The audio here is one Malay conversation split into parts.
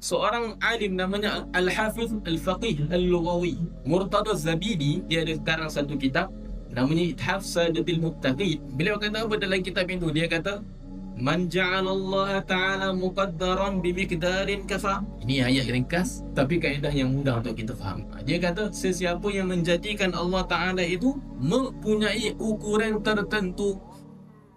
seorang alim namanya Al-Hafiz Al-Faqih Al-Lughawi Murtada Zabidi, dia ada sekarang satu kitab namanya Ithaf Sadatil Muttaqin. Beliau kata apa dalam kitab itu? Dia kata, man ja'alallaha ta'ala muqaddaran bimiqdarin kafa. Ini ayat ringkas tapi kaedah yang mudah untuk kita faham. Dia kata, sesiapa yang menjadikan Allah Ta'ala itu mempunyai ukuran tertentu,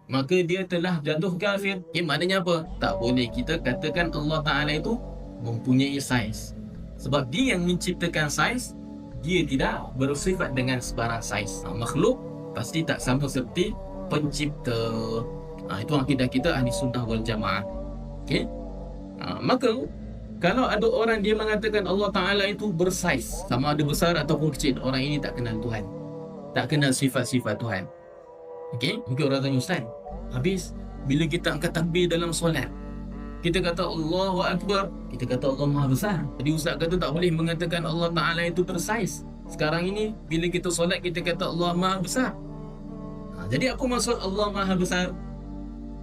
maka dia telah jatuh kafir. Maknanya apa? Tak boleh kita katakan Allah Ta'ala itu mempunyai saiz, sebab dia yang menciptakan saiz. Dia tidak bersifat dengan sebarang saiz. Makhluk pasti tak sama seperti pencipta. Itu akidah kita ahli sunnah wal jamaah. Okay? Maka kalau ada orang dia mengatakan Allah Ta'ala itu bersaiz, sama ada besar ataupun kecil, orang ini tak kenal Tuhan, tak kenal sifat-sifat Tuhan. Okay? Mungkin orang tanya, Ustaz, habis bila kita angkat takbir dalam solat, kita kata Allahu Akbar, kita kata Allah Maha Besar. Jadi Ustaz kata tak boleh mengatakan Allah Ta'ala itu bersaiz. Sekarang ini bila kita solat kita kata Allah Maha Besar. Jadi apa maksud Allah Maha Besar?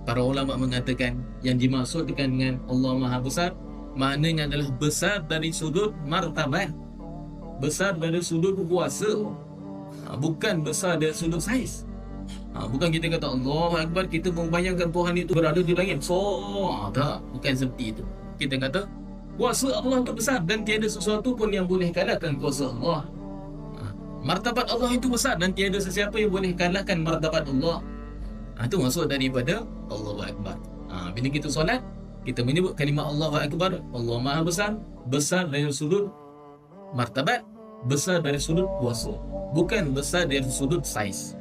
Para ulama mengatakan yang dimaksudkan dengan Allah Maha Besar, maknanya adalah besar dari sudut martabat, besar dari sudut kuasa, bukan besar dari sudut saiz. Bukan kita kata Allahu Akbar, kita membayangkan Tuhan itu berada di langit. Tak, bukan seperti itu. Kita kata kuasa Allah itu besar dan tiada sesuatu pun yang boleh kalahkan kuasa Allah. Martabat Allah itu besar dan tiada sesiapa yang boleh kalahkan martabat Allah. Itu maksud daripada Allahu Akbar. Bila kita solat, kita menyebut kalimah Allahu Akbar, Allah Maha Besar, besar dari sudut martabat, besar dari sudut kuasa, bukan besar dari sudut saiz.